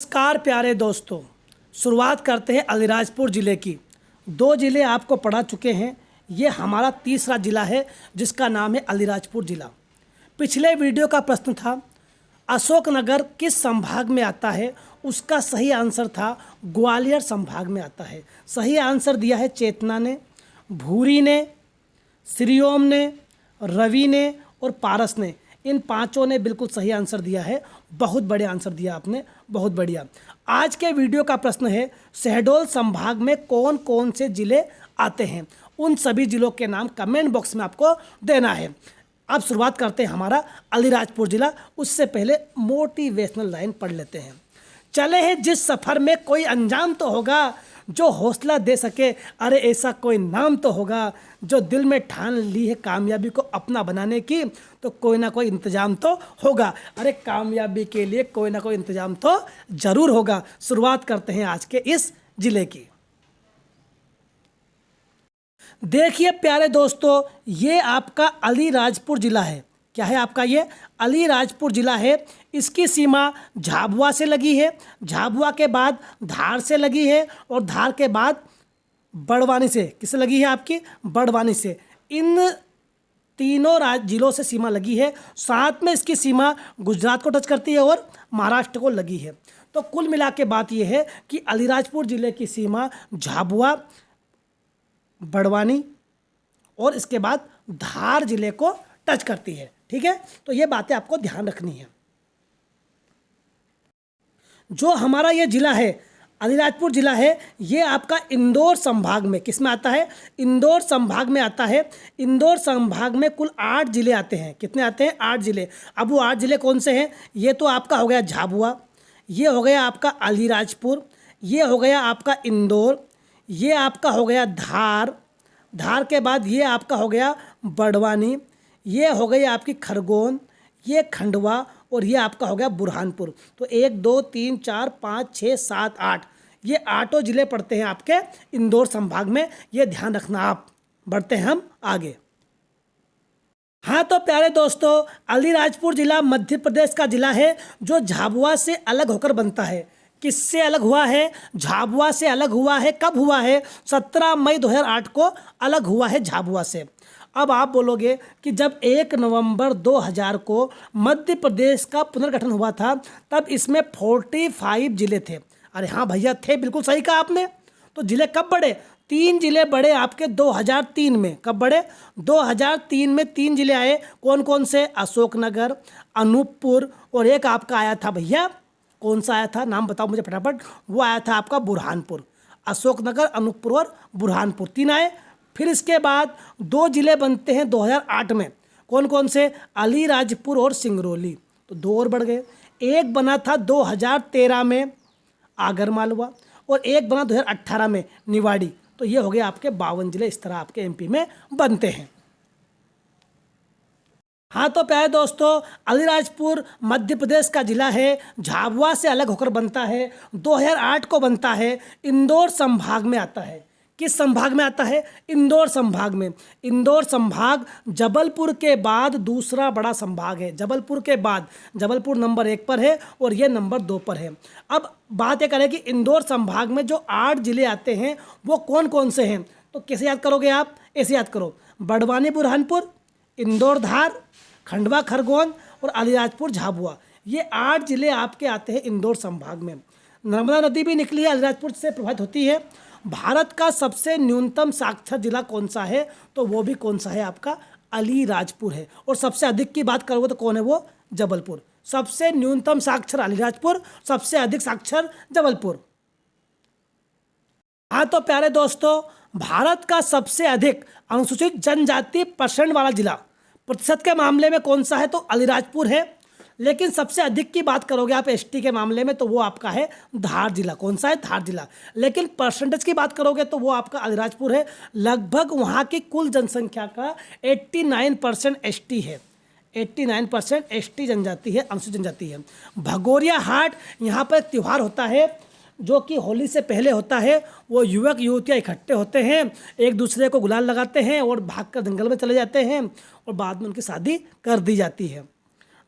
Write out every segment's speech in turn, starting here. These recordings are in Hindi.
नमस्कार प्यारे दोस्तों, शुरुआत करते हैं अलीराजपुर ज़िले की। दो ज़िले आपको पढ़ा चुके हैं, ये हमारा तीसरा ज़िला है जिसका नाम है अलीराजपुर ज़िला। पिछले वीडियो का प्रश्न था अशोकनगर किस संभाग में आता है, उसका सही आंसर था ग्वालियर संभाग में आता है। सही आंसर दिया है चेतना ने, भूरी ने, श्रीओम ने, रवि ने और पारस ने। इन पांचों ने बिल्कुल सही आंसर दिया है। बहुत बड़े आंसर दिया आपने, बहुत बढ़िया। आज के वीडियो का प्रश्न है शहडोल संभाग में कौन कौन से ज़िले आते हैं। उन सभी ज़िलों के नाम कमेंट बॉक्स में आपको देना है। अब शुरुआत करते हैं हमारा अलीराजपुर ज़िला। उससे पहले मोटिवेशनल लाइन पढ़ लेते हैं। चले हैं जिस सफ़र में कोई अंजाम तो होगा जो हौसला दे सके, अरे ऐसा कोई नाम तो होगा। जो दिल में ठान ली है कामयाबी को अपना बनाने की, तो कोई ना कोई इंतजाम तो होगा। अरे कामयाबी के लिए कोई ना कोई इंतजाम तो ज़रूर होगा। शुरुआत करते हैं आज के इस ज़िले की। देखिए प्यारे दोस्तों, ये आपका अलीराजपुर ज़िला है। क्या है आपका? ये अलीराजपुर ज़िला है। इसकी सीमा झाबुआ से लगी है, झाबुआ के बाद धार से लगी है और धार के बाद बड़वानी से। किससे लगी है? आपकी बड़वानी से। इन तीनों जिलों से सीमा लगी है। साथ में इसकी सीमा गुजरात को टच करती है और महाराष्ट्र को लगी है। तो कुल मिला के बात यह है कि अलीराजपुर ज़िले की सीमा झाबुआ, बड़वानी और इसके बाद धार ज़िले को टच करती है। ठीक है, तो ये बातें आपको ध्यान रखनी है। जो हमारा ये ज़िला है अलीराजपुर ज़िला है, ये आपका इंदौर संभाग में किस में आता है? इंदौर संभाग में आता है। इंदौर संभाग में कुल 8 ज़िले आते हैं। कितने आते हैं? 8 ज़िले। अब वो 8 ज़िले कौन से हैं? ये तो आपका हो गया झाबुआ, ये हो गया आपका अलीराजपुर, ये हो गया आपका इंदौर, ये आपका हो गया धार, धार के बाद ये आपका हो गया बड़वानी, ये हो गई आपकी खरगोन, ये खंडवा और ये आपका हो गया बुरहानपुर। तो 1 2 3 4 5 6 7 8 ये 8 ज़िले पड़ते हैं आपके इंदौर संभाग में। ये ध्यान रखना आप। बढ़ते हैं हम आगे। हाँ तो प्यारे दोस्तों, अलीराजपुर ज़िला मध्य प्रदेश का ज़िला है जो झाबुआ से अलग होकर बनता है। किससे अलग हुआ है? झाबुआ से अलग हुआ है। कब हुआ है? 17 मई 2008 को अलग हुआ है झाबुआ से। अब आप बोलोगे कि जब 1 नवंबर 2000 को मध्य प्रदेश का पुनर्गठन हुआ था तब इसमें 45 ज़िले थे। अरे हाँ भैया, थे, बिल्कुल सही कहा आपने। तो ज़िले कब बढ़े? 3 ज़िले बढ़े आपके 2003 में। कब बढ़े? 2003 में 3 ज़िले आए। कौन कौन से? अशोकनगर, अनूपपुर और एक आपका आया था भैया, कौन सा आया था? नाम बताओ मुझे फटाफट। वो आया था आपका बुरहानपुर। अशोकनगर, अनूपपुर और बुरहानपुर 3 आए। फिर इसके बाद 2 ज़िले बनते हैं 2008 में। कौन कौन से? अलीराजपुर और सिंगरौली। तो 2 और बढ़ गए। एक बना था 2013 में आगरमालवा और एक बना 2018 में निवाड़ी। तो ये हो गए आपके 52 ज़िले। इस तरह आपके एमपी में बनते हैं। हाँ तो प्यारे दोस्तों, अलीराजपुर मध्य प्रदेश का ज़िला है, झाबुआ से अलग होकर बनता है, 2008 को बनता है, इंदौर संभाग में आता है। किस संभाग में आता है? इंदौर संभाग में। इंदौर संभाग जबलपुर के बाद दूसरा बड़ा संभाग है। जबलपुर के बाद, जबलपुर नंबर 1 पर है और ये नंबर 2 पर है। अब बात ये करें कि इंदौर संभाग में जो 8 ज़िले आते हैं वो कौन कौन से हैं। तो कैसे याद करोगे आप? ऐसे याद करो, बड़वानी बुरहानपुर, इंदौर धार, खंडवा खरगोन और अलीराजपुर झाबुआ। ये 8 ज़िले आपके आते हैं इंदौर संभाग में। नर्मदा नदी भी निकली है, अलीराजपुर से प्रभावित होती है। भारत का सबसे न्यूनतम साक्षर जिला कौन सा है? तो वो भी कौन सा है? आपका अलीराजपुर है। और सबसे अधिक की बात करोगे तो कौन है? वो जबलपुर। सबसे न्यूनतम साक्षर अलीराजपुर, सबसे अधिक साक्षर जबलपुर। हाँ तो प्यारे दोस्तों, भारत का सबसे अधिक अनुसूचित जनजाति परसेंट वाला जिला प्रतिशत के मामले में कौन सा है? तो अलीराजपुर है। लेकिन सबसे अधिक की बात करोगे आप एसटी के मामले में तो वो आपका है धार जिला। कौन सा है? धार जिला। लेकिन परसेंटेज की बात करोगे तो वो आपका अलीराजपुर है। लगभग वहाँ की कुल जनसंख्या का 89% एसटी है। 89% एसटी जनजाति है, अनुसूचित जनजाति है। भगोरिया हाट, यहाँ पर एक त्यौहार होता है जो कि होली से पहले होता है। वो युवक युवतियाँ इकट्ठे होते हैं, एक दूसरे को गुलाल लगाते हैं और भागकर जंगल में चले जाते हैं और बाद में उनकी शादी कर दी जाती है।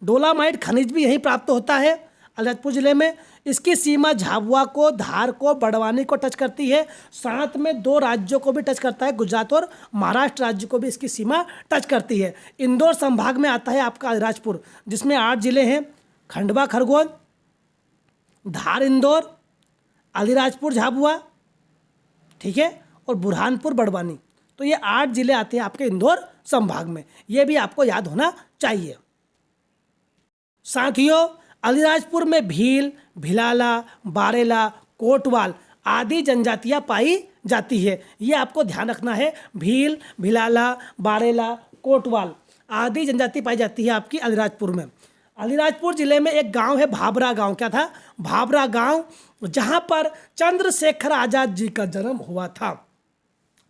डोलामाइट खनिज भी यहीं प्राप्त होता है। अलीराजपुर जिले में। इसकी सीमा झाबुआ को, धार को, बड़वानी को टच करती है। साथ में 2 राज्यों को भी टच करता है, गुजरात और महाराष्ट्र राज्य को भी इसकी सीमा टच करती है। इंदौर संभाग में आता है आपका अलीराजपुर, जिसमें 8 जिले हैं, खंडवा खरगोन, धार इंदौर, अलीराजपुर झाबुआ, ठीक है, और बुरहानपुर बड़वानी। तो ये 8 जिले आते हैं आपके इंदौर संभाग में, ये भी आपको याद होना चाहिए। साथियों, अलीराजपुर में भील, भिलाला, बारेला, कोटवाल आदि जनजातियां पाई जाती है। ये आपको ध्यान रखना है, भील, भिलाला, बारेला, कोटवाल आदि जनजाति पाई जाती है आपकी अलीराजपुर में। अलीराजपुर जिले में एक गांव है भाभरा गांव। क्या था? भाभरा गांव, जहां पर चंद्रशेखर आजाद जी का जन्म हुआ था,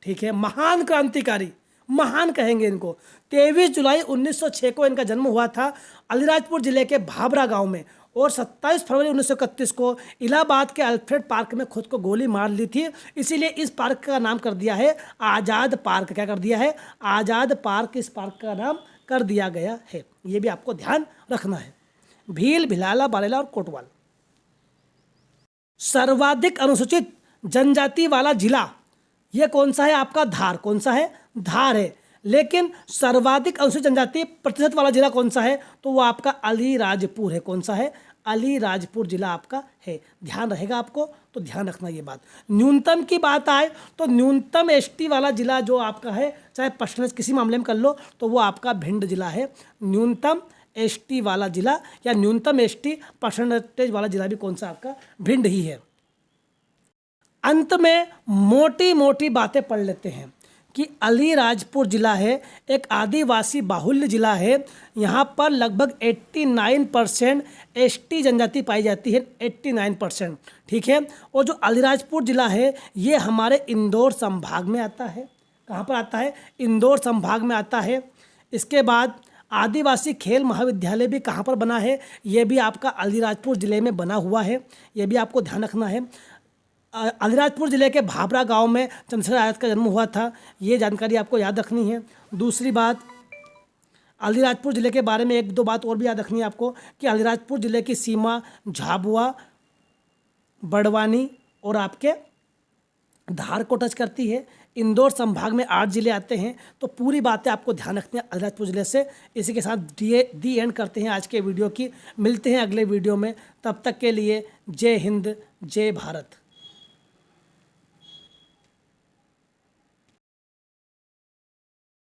ठीक है। महान क्रांतिकारी, महान कहेंगे इनको। 23 जुलाई 1906 को इनका जन्म हुआ था अलीराजपुर जिले के भाभरा गांव में, और 27 फरवरी 1931 को इलाहाबाद के अल्फ्रेड पार्क में खुद को गोली मार ली थी। इसीलिए इस पार्क का नाम कर दिया है आज़ाद पार्क। क्या कर दिया है? आज़ाद पार्क इस पार्क का नाम कर दिया गया है। ये भी आपको ध्यान रखना है। भील, भिलाला, बारेला और कोटवाल। सर्वाधिक अनुसूचित जनजाति वाला जिला ये कौन सा है आपका? धार। कौन सा है? धार है। लेकिन सर्वाधिक अनुसूचित जनजाति प्रतिशत वाला जिला कौन सा है? तो वो आपका अलीराजपुर है। कौन सा है? अलीराजपुर जिला आपका है। ध्यान रहेगा आपको, तो ध्यान रखना ये बात। न्यूनतम की बात आए तो न्यूनतम एसटी वाला जिला जो आपका है, चाहे परसेंटेज किसी मामले में कर लो, तो वो आपका भिंड जिला है। न्यूनतम एसटी वाला जिला या न्यूनतम एसटी परसेंटेज वाला जिला भी कौन सा? आपका भिंड ही है। अंत में मोटी मोटी बातें पढ़ लेते हैं कि अलीराजपुर जिला है एक आदिवासी बाहुल्य जिला है। यहाँ पर लगभग 89% एसटी जनजाति पाई जाती है, 89%, ठीक है। और जो अलीराजपुर जिला है ये हमारे इंदौर संभाग में आता है। कहाँ पर आता है? इंदौर संभाग में आता है। इसके बाद आदिवासी खेल महाविद्यालय भी कहाँ पर बना है? ये भी आपका अलीराजपुर ज़िले में बना हुआ है। ये भी आपको ध्यान रखना है। अलीराजपुर ज़िले के भाभरा गांव में चंद्रशेखर आजाद का जन्म हुआ था। ये जानकारी आपको याद रखनी है। दूसरी बात, अलीराजपुर ज़िले के बारे में 1-2 बात और भी याद रखनी है आपको कि अलीराजपुर ज़िले की सीमा झाबुआ, बड़वानी और आपके धार को टच करती है। इंदौर संभाग में 8 जिले आते हैं। तो पूरी बातें आपको ध्यान रखनी है अलीराजपुर ज़िले से। इसी के साथ दी एंड करते हैं आज के वीडियो की। मिलते हैं अगले वीडियो में, तब तक के लिए जय हिंद, जय भारत।